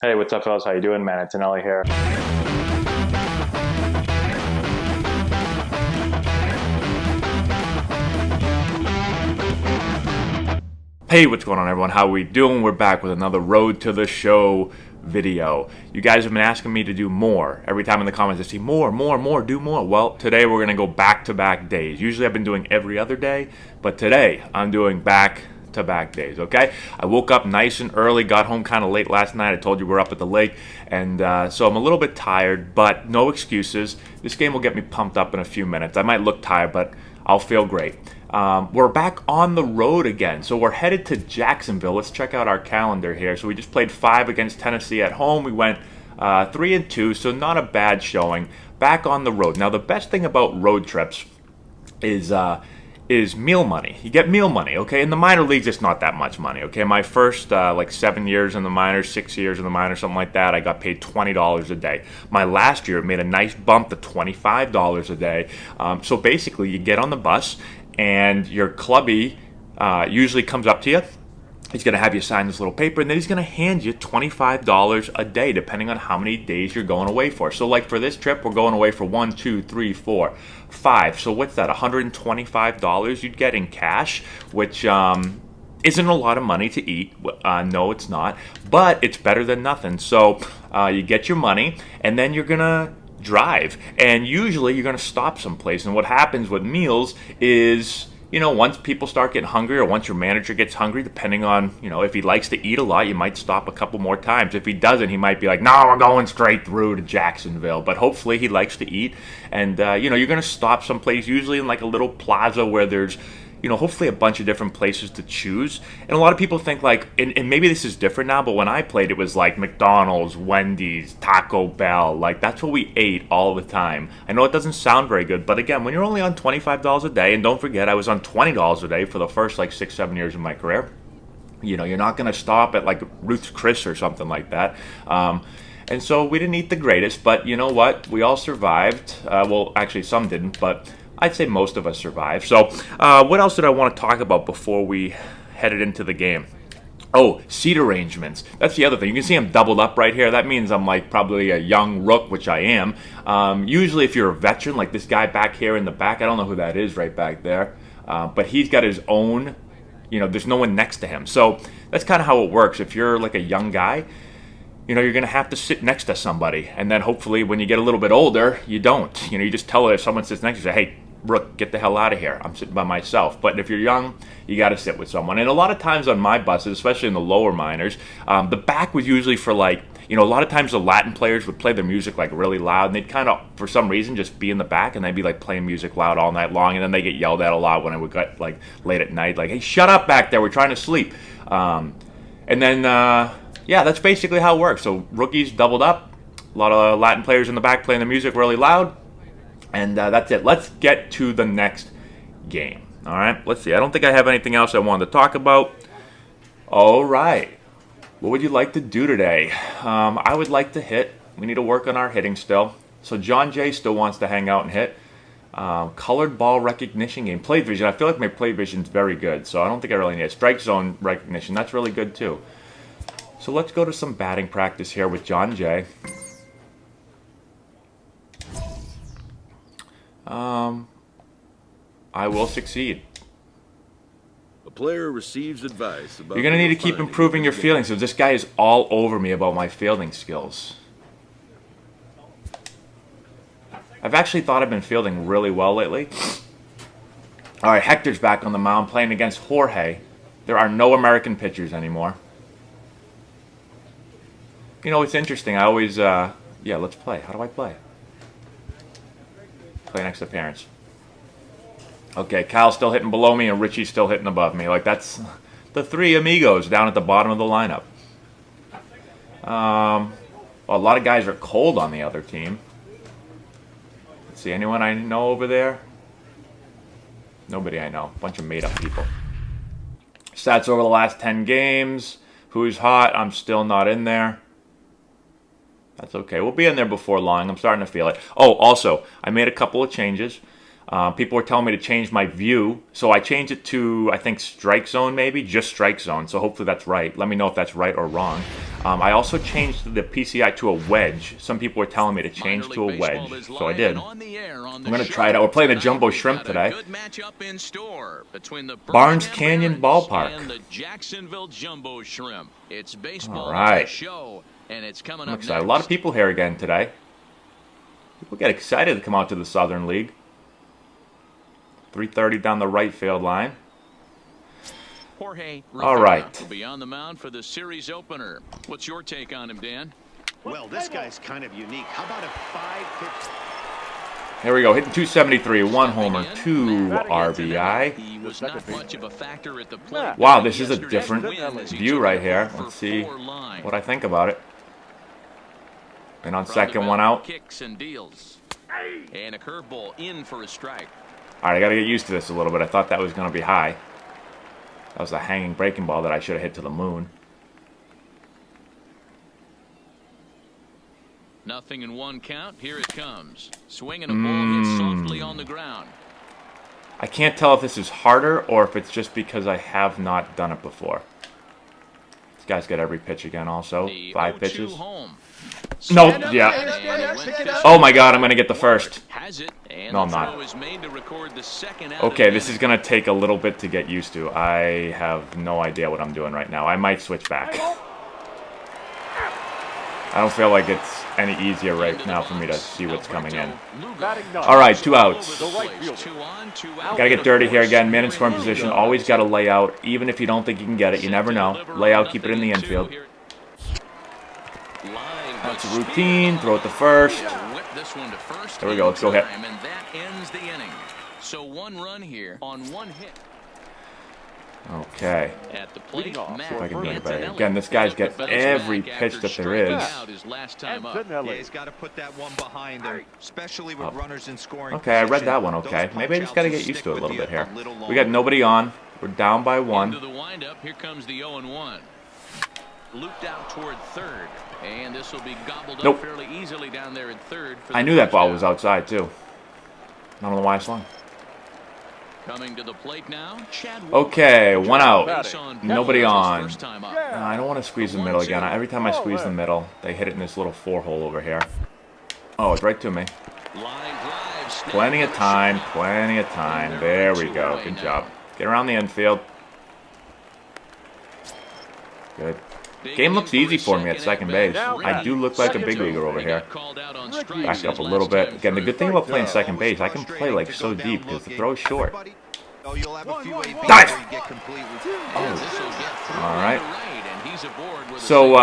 Hey, what's up, fellas? How you doing, man? Antonelli here. Hey, what's going on, everyone? How we doing? We're back with another Road to the Show video. You guys have been asking me to do more. Every time in the comments I see more, do more. Well, today we're going to go back-to-back days. Usually I've been doing every other day, but today I'm doing back-to-back days, okay? I woke up nice and early, got home kind of late last night. I told you we're up at the lake, and so I'm a little bit tired, but no excuses. This game will get me pumped up in a few minutes. I might look tired, but I'll feel great. We're back on the road again, so we're headed to Jacksonville. Let's check out our calendar here. So we just played 5 against Tennessee at home. We went 3-2, so not a bad showing. Back on the road. Now, the best thing about road trips is meal money. You get meal money, okay? In the minor leagues, it's not that much money, okay? My first, 7 years in the minors, 6 years in the minors, something like that, I got paid $20 a day. My last year, it made a nice bump to $25 a day. So basically, you get on the bus, and your clubby usually comes up to you. He's going to have you sign this little paper, and then he's going to hand you $25 a day, depending on how many days you're going away for. So, like for this trip, we're going away for 1, 2, 3, 4, 5. So what's that? $125 you'd get in cash, which isn't a lot of money to eat. No, it's not, but it's better than nothing. So you get your money, and then you're going to drive, and usually you're going to stop someplace. And what happens with meals is, once people start getting hungry, or once your manager gets hungry, depending on, if he likes to eat a lot, you might stop a couple more times. If he doesn't, he might be like, no, we're going straight through to Jacksonville. But hopefully he likes to eat, and you're going to stop someplace, usually in like a little plaza where there's hopefully a bunch of different places to choose. And a lot of people think like, and maybe this is different now, but when I played, it was like McDonald's, Wendy's, Taco Bell. Like, that's what we ate all the time. I know it doesn't sound very good, but again, when you're only on $25 a day, and don't forget, I was on $20 a day for the first 6-7 years of my career. You're not going to stop at like Ruth's Chris or something like that. And so we didn't eat the greatest, but you know what? We all survived. Well, actually, some didn't, but I'd say most of us survived. So what else did I want to talk about before we headed into the game? Oh, seat arrangements. That's the other thing. You can see I'm doubled up right here. That means I'm like probably a young rook, which I am. Usually if you're a veteran, like this guy back here in the back, I don't know who that is right back there, but he's got his own, there's no one next to him. So that's kind of how it works. If you're like a young guy, you're going to have to sit next to somebody. And then hopefully when you get a little bit older, you don't. You just tell her if someone sits next to you, say, hey, Rook, get the hell out of here. I'm sitting by myself. But if you're young, you got to sit with someone. And a lot of times on my buses, especially in the lower minors, the back was usually for a lot of times the Latin players would play their music like really loud, and they'd kind of, for some reason, just be in the back, and they'd be like playing music loud all night long, and then they get yelled at a lot when it would get like late at night, like, hey, shut up back there, we're trying to sleep. And then, that's basically how it works. So rookies doubled up, a lot of Latin players in the back playing the music really loud. And that's it. Let's get to the next game. All right, let's see. I don't think I have anything else I wanted to talk about. All right. What would you like to do today? I would like to hit. We need to work on our hitting still. So John Jay still wants to hang out and hit. Colored ball recognition game. Play vision. I feel like my play vision is very good, so I don't think I really need it. Strike zone recognition. That's really good, too. So let's go to some batting practice here with John Jay. I will succeed. A player receives advice about. You're going to need to keep improving your fielding. So this guy is all over me about my fielding skills. I've actually thought I've been fielding really well lately. All right, Hector's back on the mound playing against Jorge. There are no American pitchers anymore. It's interesting. I always, let's play. How do I play? Play next to parents. Okay, Kyle's still hitting below me and Richie's still hitting above me. Like, that's the three amigos down at the bottom of the lineup. A lot of guys are cold on the other team. Let's see, anyone I know over there? Nobody I know. Bunch of made-up people. Stats over the last 10 games. Who's hot? I'm still not in there. That's okay. We'll be in there before long. I'm starting to feel it. Oh, also, I made a couple of changes. People were telling me to change my view, so I changed it to, I think, strike zone maybe, just strike zone, so hopefully that's right. Let me know if that's right or wrong. I also changed the PCI to a wedge. Some people were telling me to change to a wedge, so I did. I'm going to try it out. We're playing the Jumbo Shrimp today. Barnes Canyon Ballpark. All right. I'm excited. A lot of people here again today. People get excited to come out to the Southern League. 3:30 down the right field line. All right. Will be on the mound for the series opener. What's your take on him, Dan? Well, this guy's kind of unique. How about a 5-pitch? Here we go. Hitting 273, 1 homer, 2 RBI. He was not much of a factor at the plate. Wow, this is a different view right here. Let's see what I think about it. And on second, one out. Kicks and deals. And a curveball in for a strike. All right, I got to get used to this a little bit. I thought that was going to be high. That was a hanging breaking ball that I should have hit to the moon. Nothing in 1 count. Here it comes. Swinging a ball hit softly on the ground. I can't tell if this is harder or if it's just because I have not done it before. This guy's got every pitch again also. 5 pitches. Home. Nope, yeah. Oh my god, I'm going to get the first. No, I'm not. Okay, this is going to take a little bit to get used to. I have no idea what I'm doing right now. I might switch back. I don't feel like it's any easier right now for me to see what's coming in. All right, 2 outs. Got to get dirty here again. Man in scoring position. Always got to lay out. Even if you don't think you can get it, you never know. Lay out, keep it in the infield. That's a routine. Throw it to first. There we go. Let's go hit. And that ends the inning. So 1 run here on 1 hit. Okay. At the plate, See if I can do it better. Again, this guy's got every pitch that there is. Yeah, he's got to put that one behind there, especially with runners in scoring. Okay, I read that one okay. Maybe I just got to get used to it a little bit here. We got nobody on. We're down by 1. Into the windup. Here comes the 0-1. Looped out toward third. And this will be gobbled up fairly easily down there at third. I knew that ball was outside too. I don't know why I swung. Coming to the plate now. Okay, 1 out. Nobody on. I don't want to squeeze the middle again. Every time I squeeze the middle, they hit it in this little 4-hole over here. Oh, it's right to me. Plenty of time. Plenty of time. There we go. Good job. Get around the infield. Good. Game looks easy for me at second base. I do look like a big leaguer over here. Back up a little bit. Again, the good thing about playing second base, I can play like so deep because the throw is short. Dive! Oh. All right. So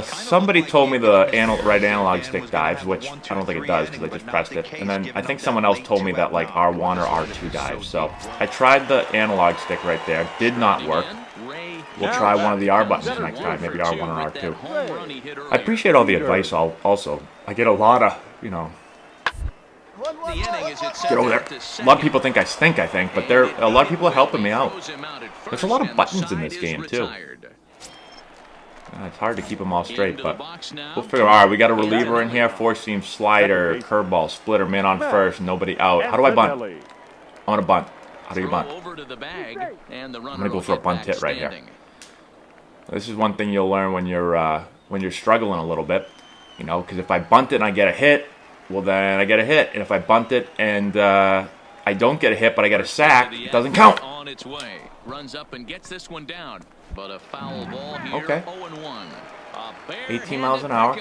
somebody told me the right analog stick dives, which I don't think it does because I just pressed it. And then I think someone else told me that like R1 or R2 dives. So I tried the analog stick right there. Did not work. We'll try one of the R buttons next time, maybe R1 or R2. I appreciate all the advice also. I get a lot of, you know, get over there. A lot of people think I stink, I think, but a lot of people are helping me out. There's a lot of buttons in this game, too. It's hard to keep them all straight, but we'll figure it out. All right, we got a reliever in here, 4-seam slider, curveball, splitter, man on first, nobody out. How do I bunt? I want to bunt. How do you bunt? I'm going to go for a bunt hit right here. This is one thing you'll learn when you're struggling a little bit, you know, because if I bunt it and I get a hit, well then I get a hit, and if I bunt it and I don't get a hit but I get a sack, it doesn't count. On its way, runs up and gets this one down, but a foul ball here. Okay. 0-1. 18 miles an hour.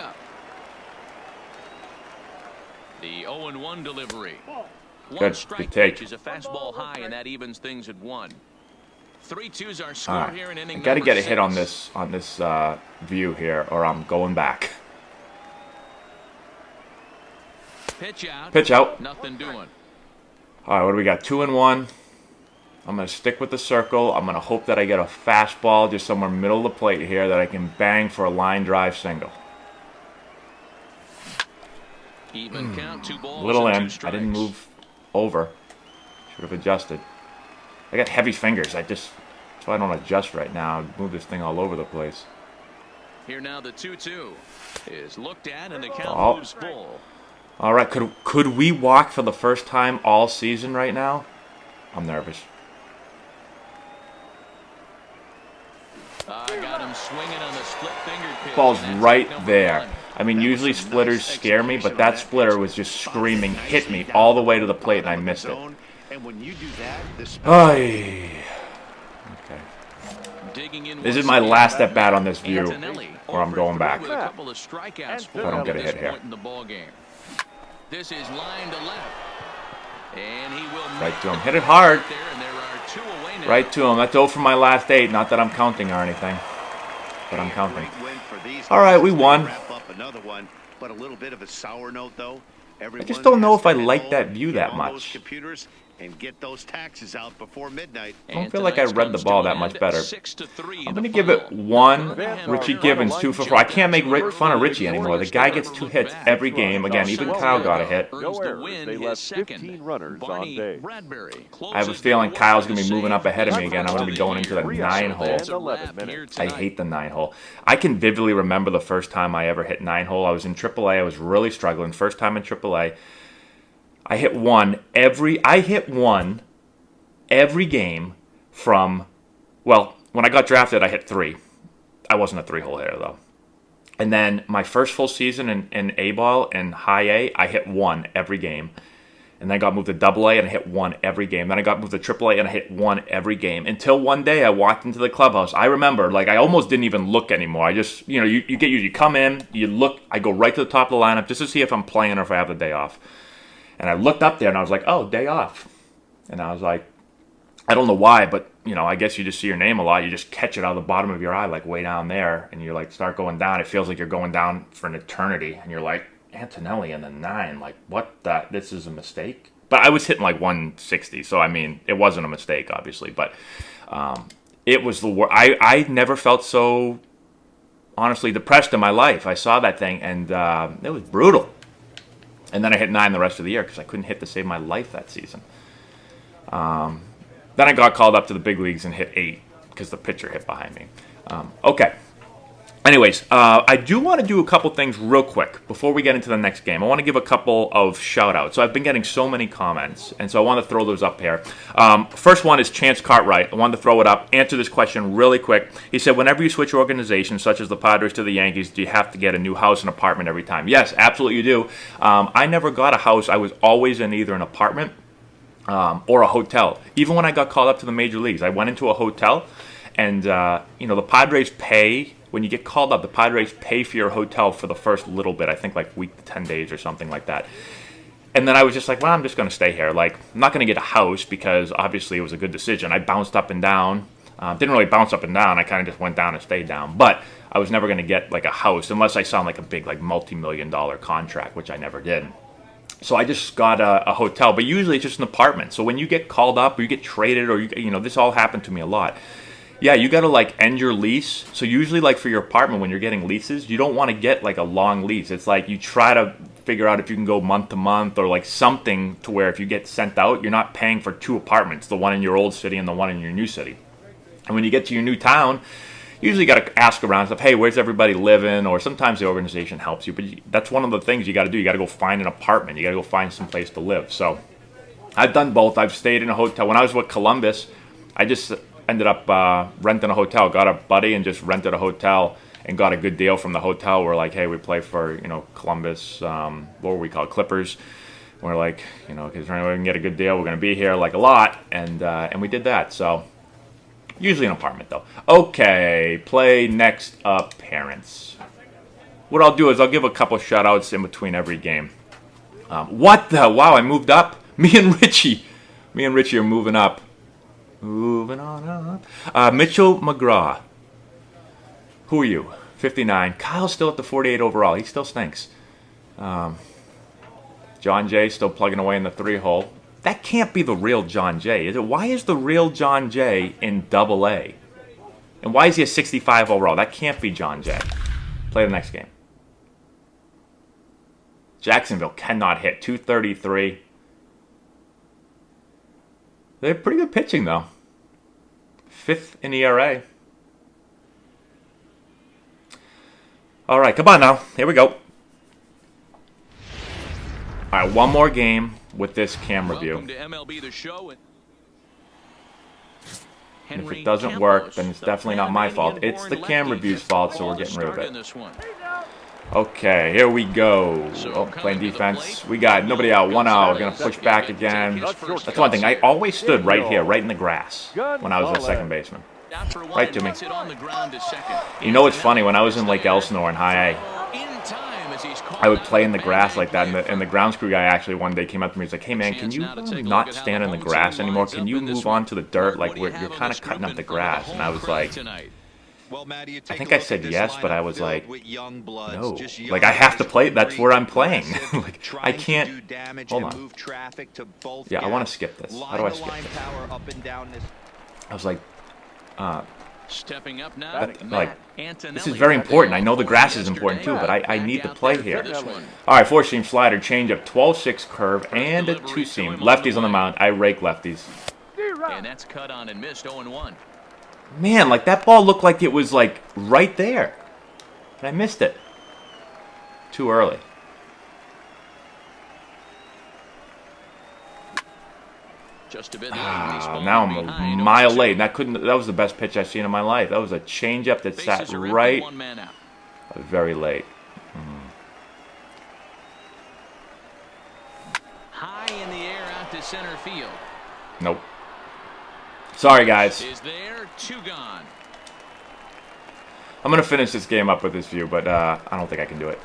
The 0-1 delivery. Good take. Is a fastball high, and that evens things at 1. 3-2's our score All right. here in inning I got to get a hit 6. on this view here, or I'm going back. Pitch out. Nothing doing. All right, what do we got? 2-1. I'm going to stick with the circle. I'm going to hope that I get a fastball just somewhere middle of the plate here that I can bang for a line drive single. Even count, 2 balls Little and in. 2 strikes. I didn't move over. Should have adjusted. I got heavy fingers. So I don't adjust right now. I move this thing all over the place. Here now the 2-2 is looked at and the count moves full. All right, could we walk for the first time all season right now? I'm nervous. I got him swinging on the split fingered pitch. Ball's right there. I mean, usually splitters scare me, but that splitter was just screaming, hit me all the way to the plate, and I missed it. Ay. Okay. This is my last at bat on this view, or I'm going back. If I don't get a hit here. This is line to left. And he will right to him. Hit it hard. Right to him. That's 0 for my last 8. Not that I'm counting or anything, but I'm counting. All right, we won. I just don't know if I like that view that much. And get those taxes out before midnight. I don't feel like I read the ball that much better. I'm going to give it 1 Richie Givens, 2 for 4. I can't make fun of Richie anymore. The guy gets 2 hits every game. Again, even Kyle got a hit. They left 15 runners on base. I have a feeling Kyle's going to be moving up ahead of me again. I'm going to be going into the 9-hole. I hate the 9-hole. I can vividly remember the first time I ever hit 9-hole. I was in AAA. I was really struggling. First time in AAA. I hit one every game from, well, when I got drafted, I hit 3. I wasn't a 3-hole hitter, though. And then my first full season in A-ball and high A, I hit 1 every game. And then I got moved to AA and I hit 1 every game. Then I got moved to AAA and I hit 1 every game. Until one day I walked into the clubhouse. I remember, like, I almost didn't even look anymore. I just, you come in, you look, I go right to the top of the lineup just to see if I'm playing or if I have the day off. And I looked up there and I was like, oh, day off. And I was like, I don't know why, but, I guess you just see your name a lot. You just catch it out of the bottom of your eye, like way down there. And you like start going down. It feels like you're going down for an eternity. And you're like, Antonelli in the 9. Like, what the? This is a mistake? But I was hitting like 160. So, I mean, it wasn't a mistake, obviously. But it was the worst. I never felt so, honestly, depressed in my life. I saw that thing and it was brutal. And then I hit 9 the rest of the year because I couldn't hit to save my life that season. Then I got called up to the big leagues and hit 8 because the pitcher hit behind me. Okay. Anyways, I do want to do a couple things real quick before we get into the next game. I want to give a couple of shout-outs. So I've been getting so many comments, and so I want to throw those up here. First one is Chance Cartwright. I wanted to throw it up, answer this question really quick. He said, whenever you switch organizations, such as the Padres to the Yankees, do you have to get a new house and apartment every time? Yes, absolutely you do. I never got a house. I was always in either an apartment or a hotel. Even when I got called up to the major leagues, I went into a hotel, and the Padres pay. When you get called up, the Padres pay for your hotel for the first little bit. I think like week to 10 days or something like that. And then I was just like, well, I'm just going to stay here. Like, I'm not going to get a house because obviously it was a good decision. I bounced up and down. Didn't really bounce up and down. I kind of just went down and stayed down. But I was never going to get like a house unless I signed like a big like multi-million-dollar contract, which I never did. So I just got a hotel. But usually it's just an apartment. So when you get called up or you get traded or, this all happened to me a lot. Yeah, you got to like end your lease. So usually like for your apartment when you're getting leases, you don't want to get like a long lease. It's like you try to figure out if you can go month to month or like something to where if you get sent out, you're not paying for 2 apartments, the one in your old city and the one in your new city. And when you get to your new town, you usually got to ask around stuff, hey, where's everybody living? Or sometimes the organization helps you. But that's one of the things you got to do. You got to go find an apartment. You got to go find some place to live. So I've done both. I've stayed in a hotel. When I was with Columbus, I just ended up renting a hotel. Got a buddy and just rented a hotel and got a good deal from the hotel. We're like, hey, we play for, Columbus, what were we called, Clippers. We're like, because we can get a good deal. We're going to be here like a lot. And we did that. So usually an apartment, though. Okay, play next appearance. What I'll do is I'll give a couple shout-outs in between every game. What the? Wow, I moved up. Me and Richie are moving up. Moving on up. Mitchell McGraw. Who are you? 59. Kyle's still at the 48 overall. He still stinks. John Jay still plugging away in the 3-hole. That can't be the real John Jay, is it? Why is the real John Jay in AA? And why is he a 65 overall? That can't be John Jay. Play the next game. Jacksonville cannot hit. 233. They're pretty good pitching, though. 5th in ERA. All right, come on now. Here we go. All right, one more game with this camera view. Welcome to MLB The Show. And if it doesn't work, then it's definitely not my fault. It's the camera view's fault, so we're getting rid of it. Okay, here we go. Oh, playing defense. We got nobody out, 1 out. We're going to push back again. That's one thing. I always stood right here, right in the grass, when I was a second baseman. Right to me. You know what's funny? When I was in Lake Elsinore in high A, I would play in the grass like that, and the grounds crew guy actually one day came up to me and was like, hey man, can you not stand in the grass anymore? Can you move on to the dirt? Like, you're kind of cutting up the grass. And I was like, I think I said yes, but I was like, no. Like, I have to play. That's where I'm playing. Like, I can't. Hold on. Yeah, I want to skip this. How do I skip this? I was like, stepping up now, this is very important. I know the grass is important too, but I need to play here. All right, 4-seam slider, changeup, 12-6 curve, and a 2-seam. Lefties on the mound. I rake lefties. And that's cut on and missed 0-1. Man, like that ball looked like it was like right there. And I missed it. Too early. Just a bit late. Now I'm a mile late. That was the best pitch I've seen in my life. That was a changeup that sat right. Very late. High in the air out to center field. Nope. Sorry, guys. Is there, 2 gone. I'm gonna finish this game up with this view, but I don't think I can do it.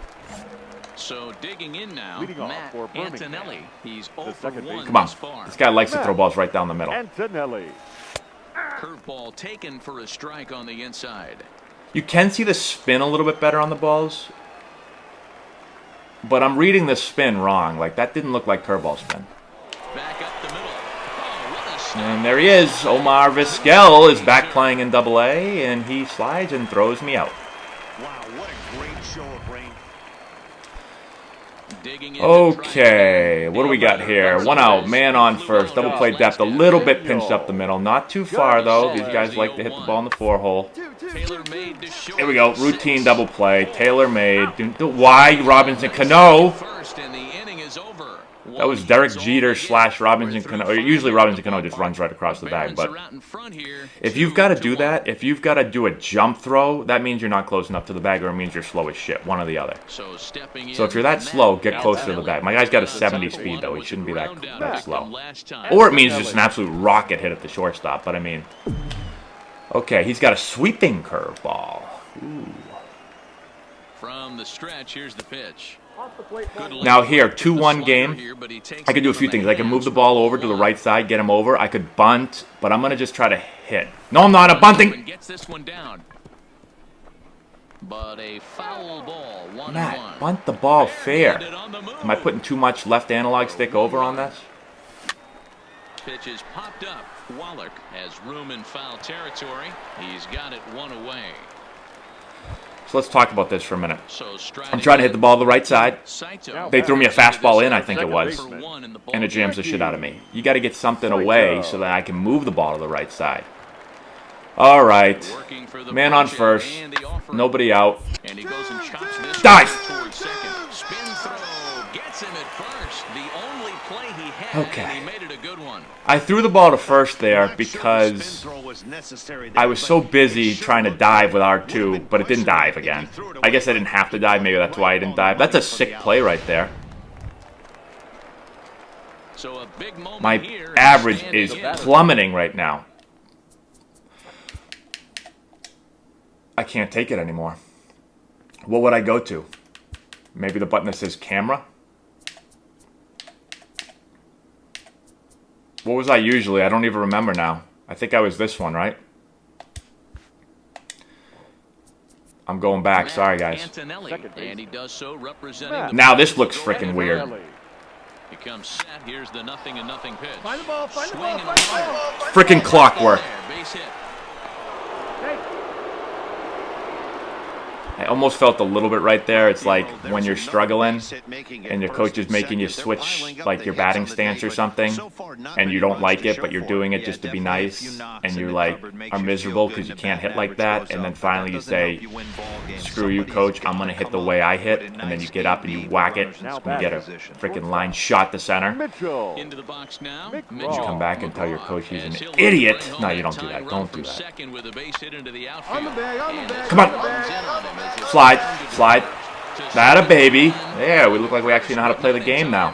So digging in now, Matt Antonelli. He's 0 for 1 Come on. thus far. This guy likes to throw balls right down the middle. Antonelli. Curveball taken for a strike on the inside. You can see the spin a little bit better on the balls, but I'm reading the spin wrong. Like, that didn't look like curveball spin. Back up the middle. Oh, what a stop. And there he is. Omar Vizquel is back playing in Double-A, and he slides and throws me out. Wow, what a great show of rain. Okay, what do we got here? 1 out, man on first, double play depth, a little bit pinched up the middle. Not too far, though. These guys like to hit the ball in the 4-hole. Here we go, routine double play, tailor-made. Why Robinson Cano? That was Derek Jeter / Robinson Cano. Usually Robinson Cano just runs right across the bag, but if you've got to do that, if you've got to do a jump throw, that means you're not close enough to the bag, or it means you're slow as shit, one or the other. So if you're that slow, get closer to the bag. My guy's got a 70 speed, though. He shouldn't be that slow. Or it means just an absolute rocket hit at the shortstop, but I mean... Okay, he's got a sweeping curveball. Ooh. From the stretch, here's the pitch. Now here, 2-1 game. I can do a few things. I can move the ball over to the right side, get him over. I could bunt, but I'm going to just try to hit. No, I'm not. I'm bunting. Gets this one down. But a foul ball. Matt, bunt the ball fair. Am I putting too much left analog stick over on this? Pitch is popped up. Wallach has room in foul territory. He's got it 1 away. So let's talk about this for a minute. I'm trying to hit the ball to the right side. They threw me a fastball in, I think it was, and it jams the shit out of me. You got to get something away so that I can move the ball to the right side. All right. Man on first. Nobody out. Dive! Okay. I threw the ball to first there because I was so busy trying to dive with R2, but it didn't dive again. I guess I didn't have to dive. Maybe that's why I didn't dive. That's a sick play right there. My average is plummeting right now. I can't take it anymore. What would I go to? Maybe the button that says camera? What was I usually? I don't even remember now. I think I was this one, right? I'm going back. Sorry, guys. Now this looks freaking weird. Freaking clockwork. I almost felt a little bit right there. It's like when you're struggling and your coach is making you switch like your batting stance or something, and you don't like it, but you're doing it just to be nice, and you like are miserable because you can't hit like that, and then finally you say, screw you, coach, I'm going to hit the way I hit, and then you get up and you whack it, and you get a freaking line shot to center. Into the box now. You come back and tell your coach he's an idiot. No, you don't do that. Don't do that. Come on. Slide. That a baby. Yeah, we look like we actually know how to play the game now.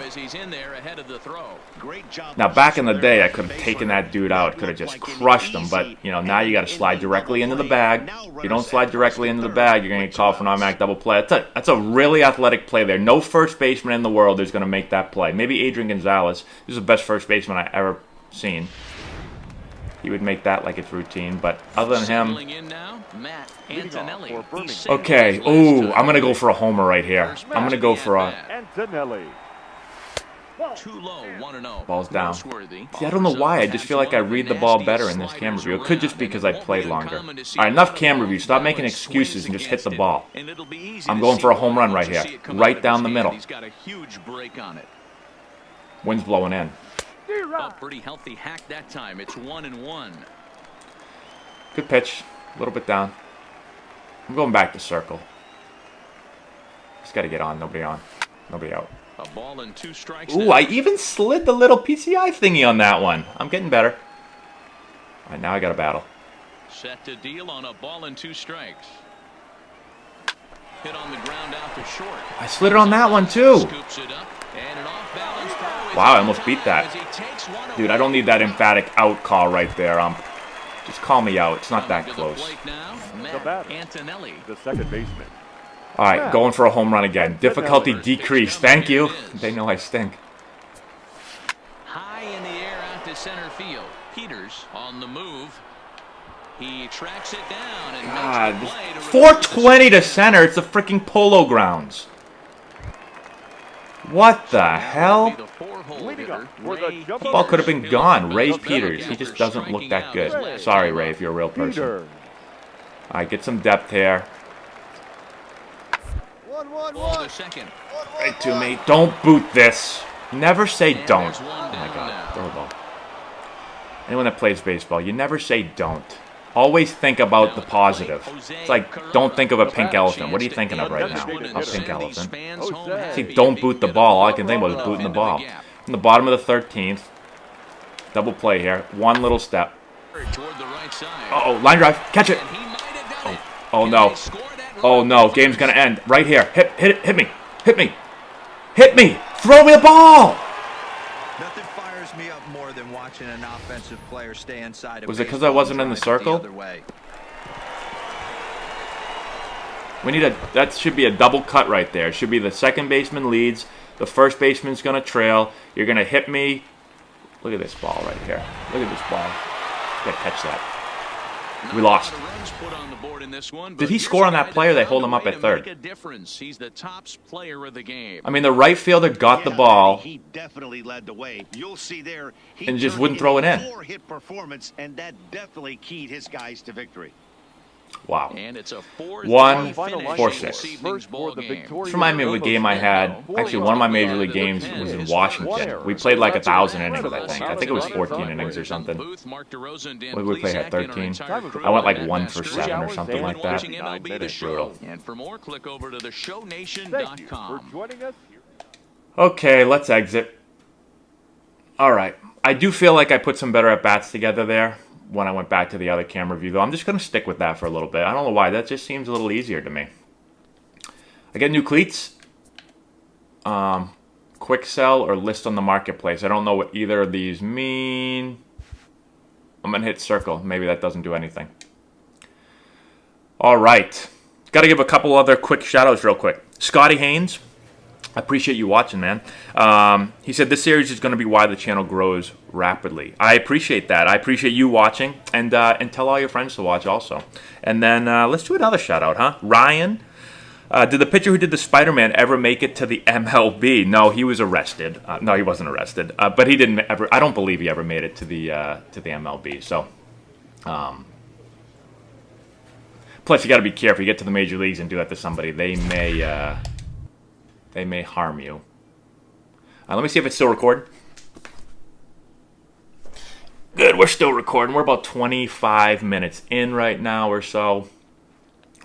Now, back in the day, I could have taken that dude out. Could have just crushed him. But, you know, now you got to slide directly into the bag. If you don't slide directly into the bag, you're going to get called for an automatic double play. That's a really athletic play there. No first baseman in the world is going to make that play. Maybe Adrian Gonzalez. This is the best first baseman I ever seen. He would make that like it's routine, but other than him... Okay, ooh, I'm going to go for a homer right here. I'm going to go for a... Antonelli. Ball's down. See, I don't know why. I just feel like I read the ball better in this camera view. It could just be because I played longer. All right, enough camera view. Stop making excuses and just hit the ball. I'm going for a home run right here. Right down the middle. Wind's blowing in. Pretty healthy hack that time. It's 1-1. Good pitch. A little bit down. I'm going back to circle. Just got to get on. Nobody on. Nobody out. A ball and 2 strikes. Ooh, I even slid the little PCI thingy on that one. I'm getting better. All right, now I got to battle. Set to deal on a ball and 2 strikes. Hit on the ground out to short. I slid it on that one too. Scoops it up, and an off-balance throw. Wow, I almost beat that. Dude, I don't need that emphatic out call right there. Just call me out. It's not that close. The batter, Antonelli. the second baseman. All right, going for a home run again. Difficulty decreased. Thank you. They know I stink. High in the air out to center field. Peters on the move. He tracks it down and God, makes the play to 420 to center. It's the freaking Polo Grounds. What the hell? The ball could have been gone. Ray Peters. He just doesn't look that good. Sorry, Ray, if you're a real person. All right, get some depth here. Right to me. Don't boot this. Never say don't. Oh my God. Throw the ball. Anyone that plays baseball, you never say don't. Always think about the positive. It's like, don't think of a pink elephant. What are you thinking of right now? A pink elephant. See, don't boot the ball. All I can think about is booting the ball. In the bottom of the 13th. Double play here. One little step. Uh-oh, line drive. Catch it. Oh no. Oh no, game's gonna end. Right here. Hit me. Hit me. Hit me. Throw me the ball. Nothing fires me up more than watching an offensive player stay inside of. Was it because I wasn't in the circle? We need that should be a double cut right there. It should be the second baseman leads. The first baseman's gonna trail. You're gonna hit me. Look at this ball right here. Look at this ball. Gotta catch that. We lost. Did he score on that play or they hold him up at third? He's the top player of the game. I mean, the right fielder got the ball. He definitely led the way. You'll see there. And just wouldn't throw it in. 4-hit performance, and that definitely keyed his guys to victory. Wow. And it's a 1-4-6. Remind me of a game I had. Actually, one of my major league games was in Washington. We played like 1,000 innings, I think. I think it was 14 innings or something. What did we play at 13? I went like 1 for 7 or something like that. Brutal. And for more, click over to theshownation.com. Okay, let's exit. All right. I do feel like I put some better at-bats together there when I went back to the other camera view, though. I'm just going to stick with that for a little bit. I don't know why. That just seems a little easier to me. I get new cleats. Quick sell or list on the marketplace. I don't know what either of these mean. I'm going to hit circle. Maybe that doesn't do anything. All right. Got to give a couple other quick shout-outs real quick. Scotty Haynes. I appreciate you watching, man. He said this series is going to be why the channel grows rapidly. I appreciate that. I appreciate you watching, and tell all your friends to watch also. And then let's do another shout out, huh? Ryan, did the pitcher who did the Spider-Man ever make it to the MLB? No, he was arrested. No, he wasn't arrested, but he didn't ever. I don't believe he ever made it to the MLB. So, Plus, you got to be careful. You get to the major leagues and do that to somebody, they may harm you. Let me see if it's still recording. Good, we're still recording. We're about 25 minutes in right now or so.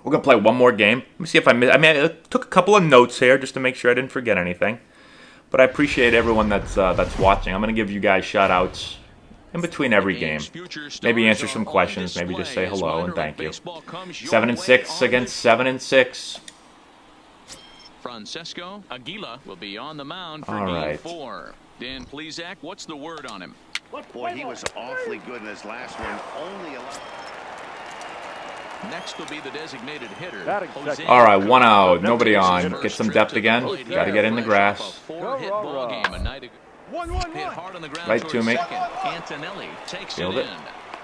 We're gonna play one more game. Let me see if I missed. I mean, I took a couple of notes here just to make sure I didn't forget anything. But I appreciate everyone that's watching. I'm gonna give you guys shout-outs in between every game. Maybe answer some questions. Maybe just say hello and thank you. 7-6 against 7-6. Francesco Aguila will be on the mound for All game right. 4. Dan Plesac, what's the word on him? Boy, he was awfully good in his last one. Only a Next will be the designated hitter. Jose. All right, 1 out. Nobody on. Get some depth again. Got to get in the grass. Four-hit ball game a night ago. Hit hard on the ground Right to me. second. Antonelli takes Field it it. in.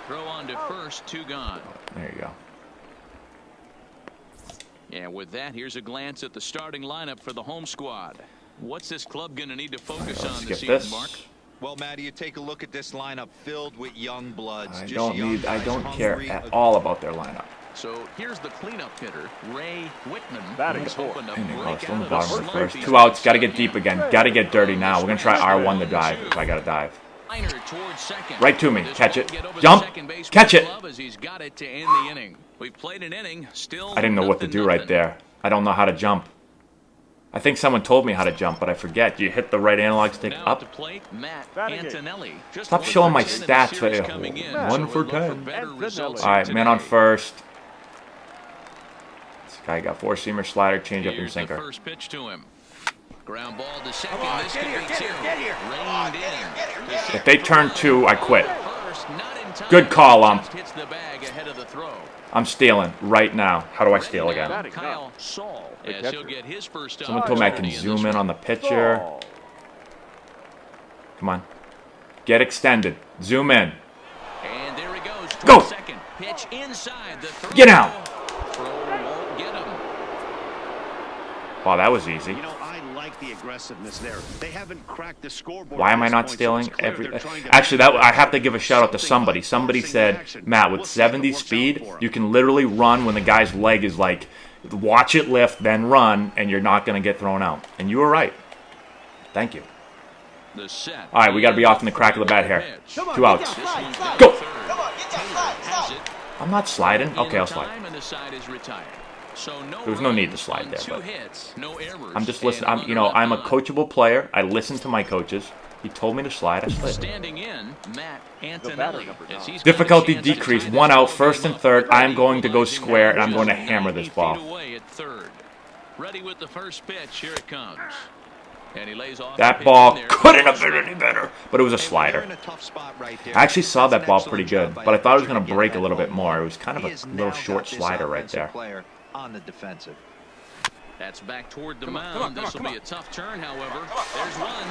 Throw on to first, 2 gone. There you go. And with that, here's a glance at the starting lineup for the home squad. What's this club going to need to focus on this Skip season, Mark? this. Well, Matty, you take a look at this lineup filled with young bloods. I Just don't care at all about their lineup. So here's the cleanup hitter, Ray Whitman. Batting who's fourth. hoping to And break across on the out bottom of of the slump first. he's 2 outs. been Got to get stuck deep in. again. Got to get dirty now. We're going to try R1 to dive if I got to dive. Liner towards second. Right to me. This Catch won't it. get over the Jump. second baseman's Catch it. glove as he's got it to end the inning. We've played an inning. Still I didn't know what to do right there. I don't know how to jump. I think someone told me how to jump, but I forget. You hit the right analog stick Now at up. the plate, Matt Batting Antonelli. Just Stop 1 showing for my 10 in the stats. series coming in, 1 so for we'll look 10. better results All right, here man on today. first. This guy got 4-seamer, slider, changeup, and Here's the sinker. first pitch to him. Ground ball to second. This could be 2. Reined in. If they turn 2, I quit. First, not in time. Good call, Just hits the bag ahead of the throw. I'm stealing right now. How do I steal again? Batting Kyle Saul, The as he'll catcher. get his first Someone told me I can opportunity zoom this in one. on the pitcher. Ball. Come on. Get extended. Zoom in. And there he goes. Go. Towards second. Pitch inside the throw. Get out. Throw won't get him. Wow, that was easy. You know, I like the aggressiveness there. They haven't cracked the scoreboard. Why at am I this not point, so stealing it's clear every? they're trying to Actually, that maximize I have to give a shout out to something somebody. by Somebody forcing said, the action. Matt, with We'll see if it 70 works out speed, for 'em. you can literally run when the guy's leg is like, watch it lift, then run, and you're not going to get thrown out. And you were right. Thank you. The set. All right, we got to be off in the crack of the bat here. Pitch. 2 outs. This one's down Go. to third. Taylor has it. I'm not sliding. In Okay, I'll slide. time, and the side is retired. So no There was no need to runs slide on there, 2 but hits, no errors, I'm just and listening. I'm, runner you know, I'm a left on. coachable player. I listen to my coaches. He told me to slide. I slid. Standing in, Matt batter, Antonelli. number as he's got a Difficulty chance to decrease. tie 1 this out, ball first game and up. third. I'm going to go Equalizing square, and that I'm going to just hammer 90 this ball. feet away at third. Ready with the first pitch. Here it comes. And he lays off That the pitch ball in there. couldn't have been any better, but it was a Hey, they're slider. in a tough spot right there. I actually saw That's that an ball excellent pretty job good, by but I the thought it was pitcher going to get break a that little bit ball. more. It was kind of He a has little now short got this slider right offensive there. player on the defensive. That's back toward the mound. This will be a tough turn, however. There's one,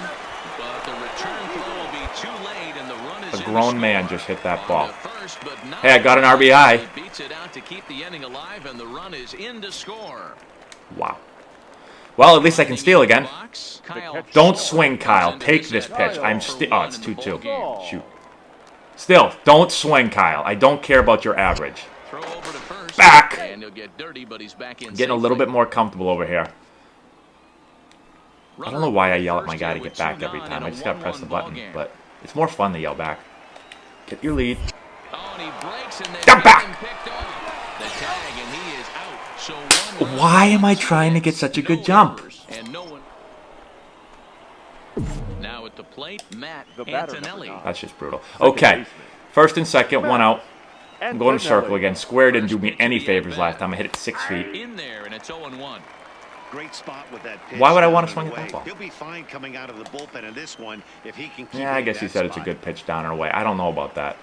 but the return throw will be too late, and the run is A in to grown man score. just hit that On ball. to first, but not Hey, I got an before RBI. he beats it out to keep the inning alive, and the run is in to score. Wow. Well, at least I can steal again. Box, Kyle Don't Shaw swing, Kyle. comes into Take the this set pitch. I'm for still. one Oh, it's in the 2-2. ballgame. Shoot. Still, don't swing, Kyle. I don't care about your average. Throw over to first. Back. And he'll get dirty, but he's back in. Getting a little safely. bit more comfortable over here. I don't know why I yell at my First guy to here get with back 2 every gone time. in I a just gotta press the 1-1 button, ballgame. but it's more fun to yell back. Get your lead. Oh, and he breaks and they Get back. him picked off. The tag, and he is out. So 1 Why am I trying to get such a good jump? And no one. Now at the plate, Matt The batter, Antonelli. number 9. That's just brutal. Second Okay. baseman. First and second, 1 out. I'm going to Antonelli. circle again. Square didn't do me First pitch any of the favors at-bat. last time. I hit it 6 feet. In there, and it's 0-1. Great spot with that pitch. Why would I down wanna and swing at away. that ball? He'll be fine coming out of the bullpen in this one if he can keep Yeah, I it in guess he that said it's a spot. good pitch down and away. I don't know about that.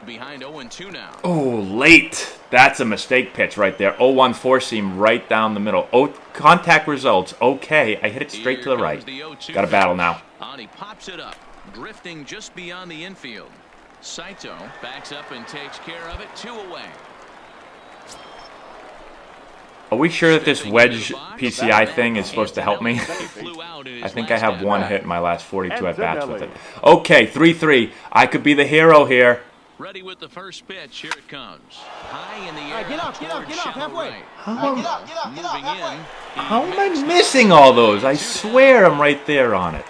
Behind 0-2 now. Oh, late. That's a mistake pitch right there. 0-1 four-seam right down the middle. Oh, contact results. Okay, I hit it straight to the Here right. comes the 0-2 Got a battle pitch. now. And he pops it up, drifting just beyond the infield. Saito backs up and takes care of it. 2 away. Are we sure that this wedge PCI thing is supposed to help me? I think I have one hit in my last 42 at-bats with it. Okay, 3-3. I could be the hero here. Ready with the first pitch. Here it comes. High in the air. Get up, halfway. Right. How Moving in. am I missing all those? I swear I'm right there on it.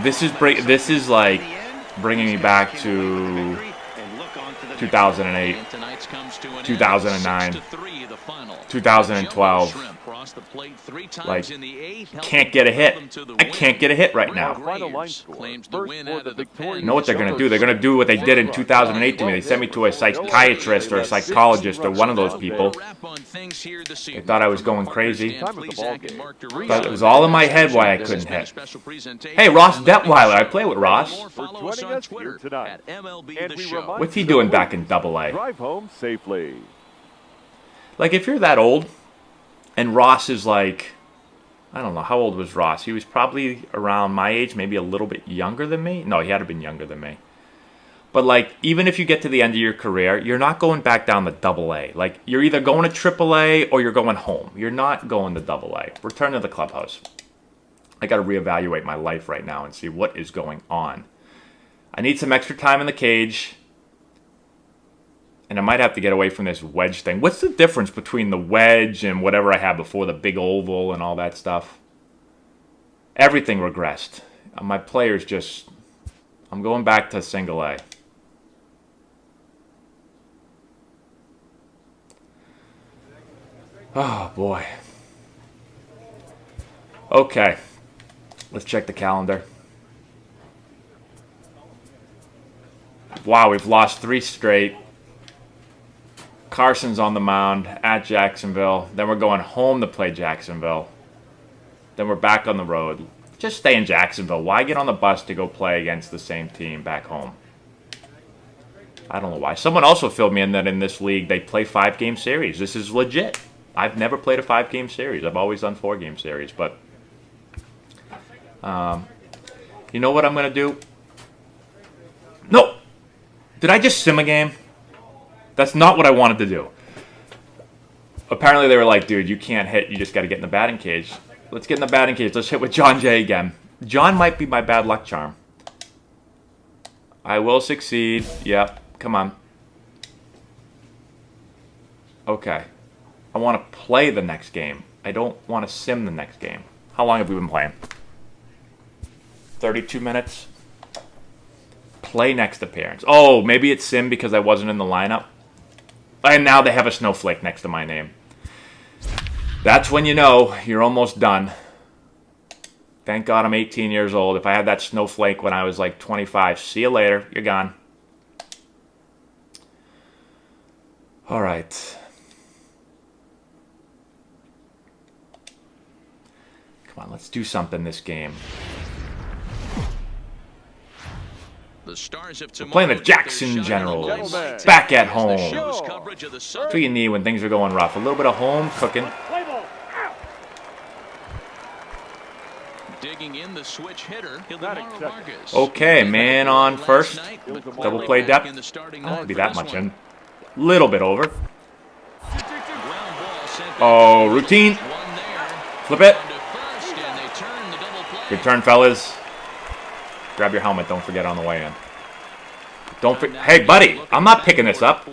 This is like bringing me back to 2008, 2009, 2012. Like, can't get a hit. I can't get a hit right now. You know what they're going to do? They're going to do what they did in 2008 to me. They sent me to a psychiatrist or a psychologist or one of those people. They thought I was going crazy. But it was all in my head why I couldn't hit. Hey, Ross Detweiler. I play with Ross. What's he doing back in Double-A? Drive home safely. Like, if you're that old, and Ross is like, I don't know, how old was Ross? He was probably around my age, maybe a little bit younger than me. No, he had to have been younger than me. But, like, even if you get to the end of your career, you're not going back down to Double-A. Like, you're either going to Triple-A or you're going home. You're not going to Double-A. Return to the clubhouse. I got to reevaluate my life right now and see what is going on. I need some extra time in the cage. And I might have to get away from this wedge thing. What's the difference between the wedge and whatever I had before, the big oval and all that stuff? Everything regressed. My players just... I'm going back to single A. Oh, boy. Okay. Let's check the calendar. Wow, we've lost 3 straight. Carson's on the mound at Jacksonville. Then we're going home to play Jacksonville. Then we're back on the road. Just stay in Jacksonville. Why get on the bus to go play against the same team back home? I don't know why. Someone also filled me in that in this league they play 5-game series. This is legit. I've never played a 5-game series. I've always done 4-game series. But you know what I'm going to do? No! Did I just sim a game? That's not what I wanted to do. Apparently they were like, dude, you can't hit. You just got to get in the batting cage. Let's get in the batting cage. Let's hit with John Jay again. John might be my bad luck charm. I will succeed. Yep. Come on. Okay. I want to play the next game. I don't want to sim the next game. How long have we been playing? 32 minutes? Play next appearance. Oh, maybe it's sim because I wasn't in the lineup. And now they have a snowflake next to my name. That's when you know you're almost done. Thank God I'm 18 years old. If I had that snowflake when I was like 25, see you later. You're gone. All right. Come on, let's do something this game. The Stars of We're playing the Jackson Generals. Back at home. That's what you need when things are going rough. A little bit of home cooking. Digging in the switch hitter. Okay, man on first. Double play depth. Not be that much in. Little bit over. Oh, routine. Flip it. Good turn, fellas. Grab your helmet. Don't forget on the way in. Hey, buddy. I'm not picking this up.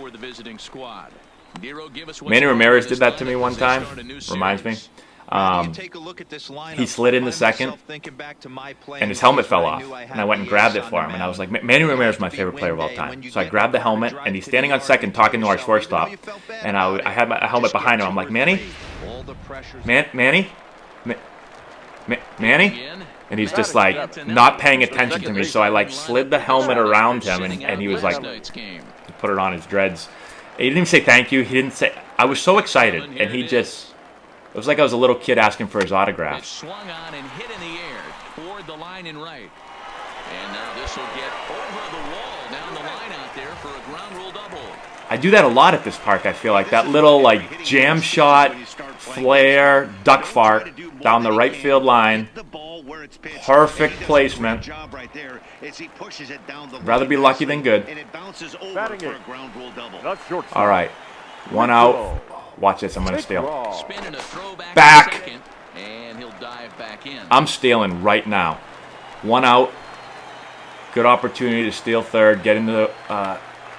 Manny Ramirez did that to me one time. Reminds me. He slid in the second, and his helmet fell off. And I went and grabbed it for him. And I was like, Manny Ramirez is my favorite player of all time. So I grabbed the helmet, and he's standing on second talking to our shortstop. And I had my helmet behind him. I'm like, Manny? Manny? Manny? And he's just like not paying attention to me. So I like slid the helmet around him, and he was like, he put it on his dreads. He didn't even say thank you. He didn't say. I was so excited, and he just. It was like I was a little kid asking for his autograph. It swung on and hit in the air toward the line and right. And now this will get over the wall down the line out there for a ground rule double. I do that a lot at this park. I feel like that little like jam shot, flare, duck fart down the right field line. it's pitched. Perfect And he does a great placement. job right there as he pushes it down the Rather be line lucky than good. and it bounces over Batting for it. a ground rule double. Not shortstop. All right. One out. Watch this. I'm going to steal. Raw. Spinning a throwback Back. to second, and he'll dive back in. I'm stealing right now. One out. Good opportunity to steal third. Get into the...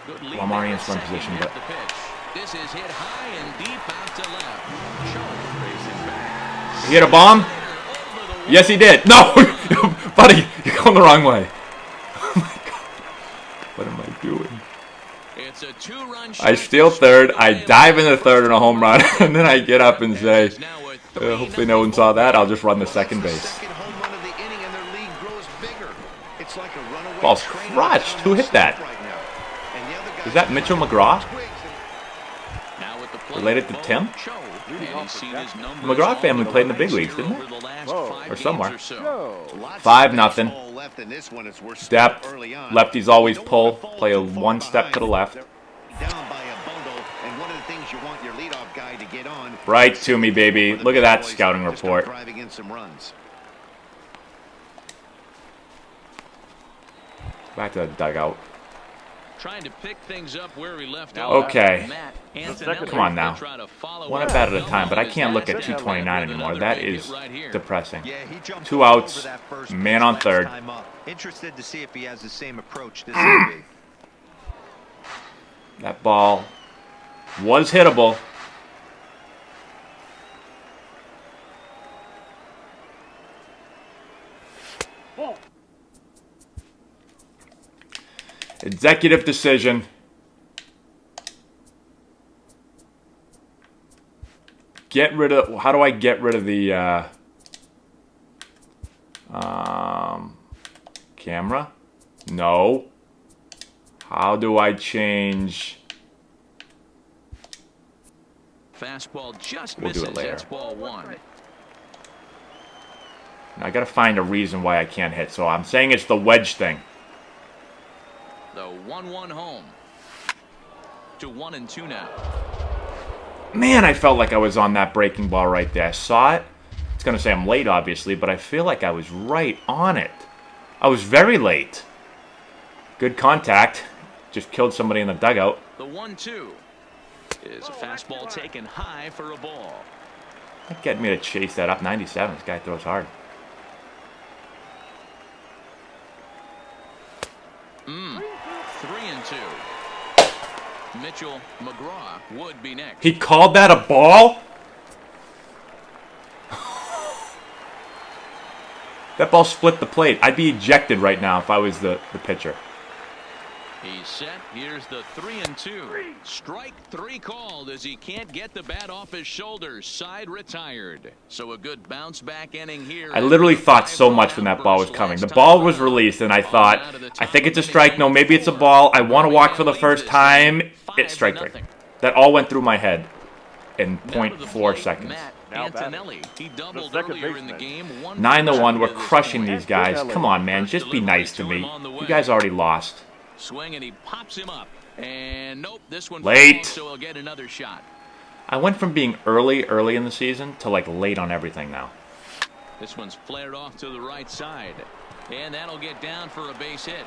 Good lead well, I'm already in there at front second position, at but... the pitch. This is hit high and deep out to left. Show racing back. He hit a bomb? Over the wall. Yes, he did. No! Buddy, you're going the wrong way. Oh, my God. What am I doing? It's a two-run shot I steal to third. strike I away dive into left. third in a home run. And then I get up and say, It's now a 3-0 hopefully no one saw that. I'll just run the second That's the base. second home run of the inning, and their lead grows bigger. It's like a runaway Ball's train crushed. on Who hit that? right now. And the other Is guys that Mitchell McGraw? twigs and Now with the plate, Related to Bo Tim? Cho, and he's seen his numbers McGraw all family over played in the the big last leagues, didn't year they? over the last Whoa. 5 Or games somewhere. or so. Go. lots of 5-0. baseball left in this one as we're Depth. stuck early on. Lefties always You don't pull. wanna fall Play a too far one step to the behind. left. They're down by a bundle, and one of the things you want your leadoff guy to get on. Right to me, baby. For the Look at big that boys scouting to start report. driving in some runs. Back to the dugout. Trying to pick things up where he left Now off. Okay. Matt second Antonelli Come on now. will try to follow One up at bat at a the time, but I his can't look at last 229 with anymore. another That big is hit right here. depressing. Yeah, he jumped 2 all outs, over that first man pitch on last third. time up. Interested to see if he has the same approach this inning. That ball was hittable. Executive decision. Get rid of... How do I get rid of the... camera? No. How do I change... Fastball just We'll do misses. it later. That's ball one. I gotta find a reason why I can't hit. So I'm saying it's the wedge thing. The 1-1 home. To 1-2 now. Man, I felt like I was on that breaking ball right there. I saw it. It's gonna say I'm late, obviously, but I feel like I was right on it. I was very late. Good contact. Just killed somebody in the dugout. The 1-2 is a fastball taken high for a ball. That getting me to chase that up 97. This guy throws hard. 3-2. Mitchell McGraw would be next. He called that a ball? That ball split the plate. I'd be ejected right now if I was the pitcher. He's set. Here's the 3-2. Strike three called as he can't get the bat off his shoulders. Side retired. So a good bounce back inning here. I literally thought so much when that ball was coming. The ball was released, and I thought, I think it's a strike. No, maybe it's a ball. I want to walk for the first time. It's strike three. That all went through my head in 0.4 seconds. Now Antonelli. He doubled second earlier in the baseman. game. 9-1. We're crushing these guys. Come on, man. Just be nice to me. You guys already lost. Swing and he pops him up. And nope, this one Late. falls, so he'll get another shot. I went from being early in the season to like late on everything now. This one's flared off to the right side. And that'll get down for a base hit.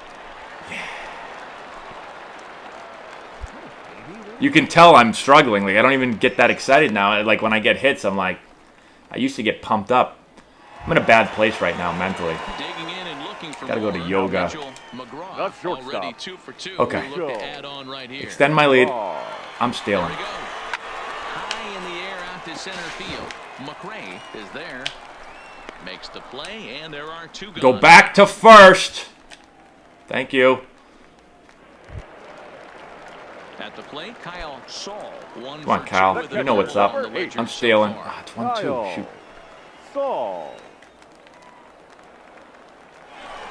You can tell I'm struggling. Like I don't even get that excited now. Like when I get hits, I'm like, I used to get pumped up. I'm in a bad place right now mentally. Digging in and looking for Gotta go to more. yoga. Mitchell McGraw Not shortstop. already 2 for 2. Okay. We'll look to add on right here. Extend my lead. Raw. I'm There stealing. we go. High in the air out to center field. McRae is there. Makes the play, and there are two gone. Go back to first. Thank you. At the plate, Kyle Saul. Come on, Kyle. You know what's up. I'm stealing. Ah, it's 1-2. Kyle. Shoot. Saul.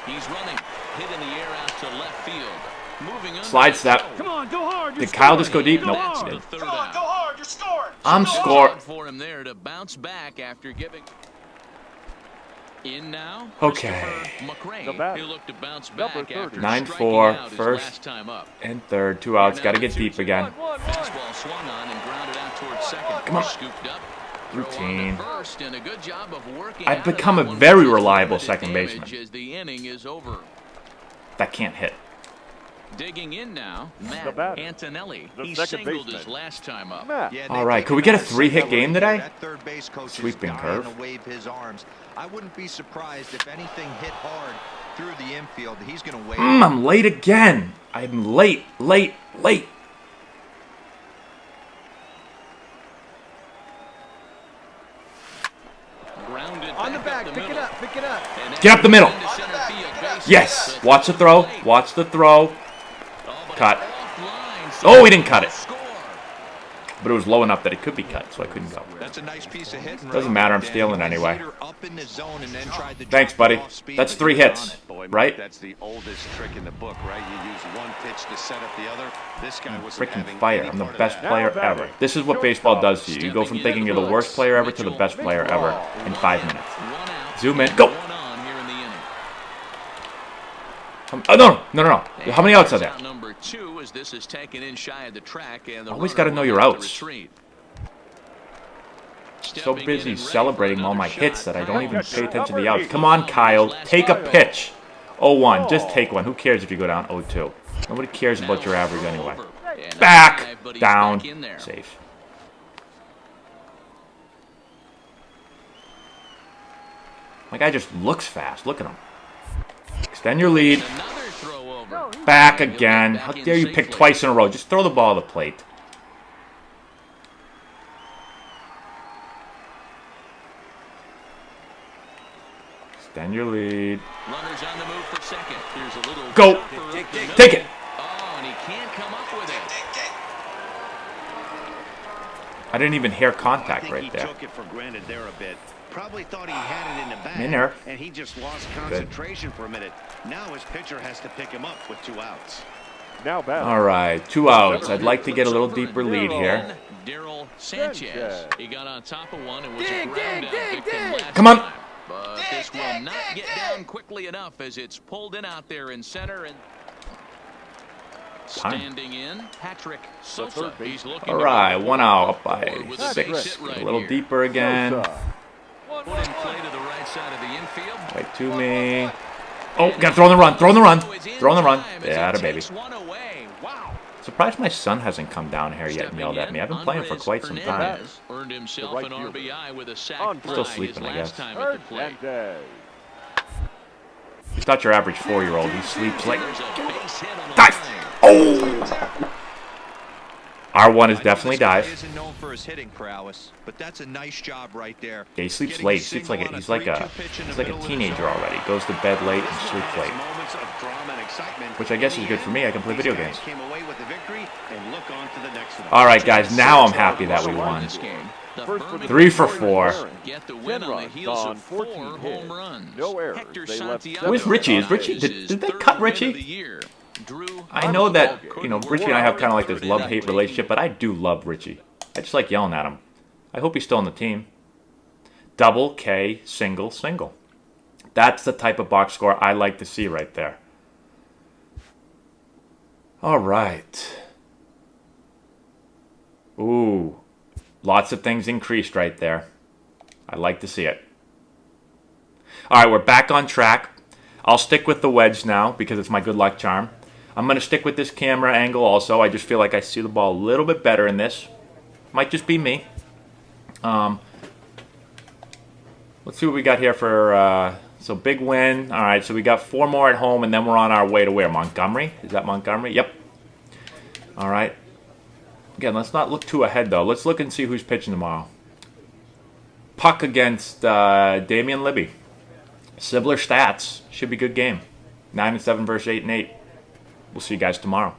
He's running. Hit in the air out to left field. Moving on. Slide step. Come on, go hard. Did Kyle just go deep? Nope. That's he the did. third out. I'm scoring. For him there to bounce back after giving. In now. Okay. Christopher McRae. The batter. He'll look to bounce Number back after 30. 9-4, striking out his first. last time up. And third. 2 outs. Got to get deep again. Fastball swung on and grounded out towards second. Come on. Scooped up. Routine. First, and a good job of working I've out of become a that one very with reliable limited second damage baseman. as the inning is over. That can't hit. Digging in now, The Matt batter. Antonelli. The He second singled baseman. his last time up. Matt. Yeah, All right, could we get a 3-hit game today? That third base coach Sweeping is dying curve. to wave his arms. I wouldn't be surprised if anything hit hard through the infield. He's going to wave. I'm late again. I'm late. Grounded On the back, up pick it middle. up, pick it up. And Get up the middle. into center field, base Yes. hit. Watch the throw. Watch the throw. Oh, but Cut. it's offline, so Oh, he didn't cut it. score. But it was low enough that it could be cut, so I couldn't go. That's a nice piece of hitting. Doesn't matter, I'm stealing anyway. Up in the zone and then tried to Thanks, drop buddy. it off speed, That's but 3 he was hits, on it. Boy, Mike, right? that's the oldest trick in the book, right? You use one pitch to set up the other. This guy was Freaking having fire. any I'm the part of best that. player Now ever. batting. This is what baseball does to you. You go from thinking you're the worst player ever to the best player ever in 5 minutes. One out, Zoom in. and Go. one on here in the inning. Oh, no. How many outs are there? Out number 2 as this is taken in shy of the track, and the Always runner gotta know will your have to outs. retreat. So Stepping in busy and ready celebrating for all my another hits shot. that I don't even Catcher, pay attention to the number outs. 8. Come on, Kyle. Take a pitch. 0-1. Just take one. Who cares if you go down 0-2? Nobody cares about your average anyway. And a Back. dive, but he's Down. back in there. Safe. My guy just looks fast. Look at him. Extend your lead. Another throw over. Back He'll get again. back How in dare you pick safely. twice in a row? Just throw the ball at the plate. Extend your lead. Runners on the move for second. Here's a little Go. chopper up the middle. Take it. Oh, and he can't come up with it. I didn't even hear I contact think right he there. took it for granted there a bit. Probably thought he had it in the bag, in there. and he just lost concentration for a minute. Now his pitcher has to pick him up with 2 outs. Now batting. All right, 2 outs. I'd like to get a little deeper lead here. Daryl Sanchez. Sanchez. He got on top of one and was a ground out victim last Come on. time. But this will not get down quickly enough as it's pulled in out there in center and Time. standing in Patrick Sosa. third base. He's looking All to right, go 1 out up forward by with a base 6. hit right A little here. deeper again. Sosa. Put in play to the right side of the infield. Right to me. Oh, got to throw on the run. Throw on the run. Throw on the run. Yeah, baby. Takes one away. Wow. Surprised my son hasn't come down here yet and yelled at me. I've been playing for quite some time. Hernandez earned himself The right an fielder. RBI with a sac On fly Still his sleeping, I last guess. time at the plate. Hernandez. He's not your average 4-year-old. He sleeps like... There's a base hit on the Dive! line. Oh! R1 is definitely This guy dive. isn't known for his hitting prowess, but that's a nice job right there. Yeah, he sleeps Getting late. a He sleeps like single a, on he's like a 3-2 pitch in he's the like a middle of the teenager zone. already. Goes to bed late and sleeps late. Moments of drama and excitement. Which I guess In is the good for end, me. I can play these video guys games. Came away with the victory and look on to the next one. All right, guys. Now I'm happy that we won. This game. The First for the Birmingham 3 for Warriors 4. Aaron. get the 10 win on the runs heels on of 14 4 hits. home runs. No errors. Hector They left Santiago Where's Richie? Is ties Richie- his did they third cut win Richie? of the year. Drew I know that, Harbaugh you know, couldn't Richie work and I have out kind of like third this in love-hate that relationship, but I do love Richie. I just like yelling at him. I hope he's still on the team. Double, K, single, single. That's the type of box score I like to see right there. All right. Ooh. Lots of things increased right there. I like to see it. All right, we're back on track. I'll stick with the wedge now because it's my good luck charm. I'm going to stick with this camera angle also. I just feel like I see the ball a little bit better in this. Might just be me. Let's see what we got here for... so big win. All right, so we got 4 more at home, and then we're on our way to where? Montgomery? Is that Montgomery? Yep. All right. Again, let's not look too ahead, though. Let's look and see who's pitching tomorrow. Puck against Damian Libby. Sibler stats. Should be a good game. 9-7 versus 8-8. We'll see you guys tomorrow.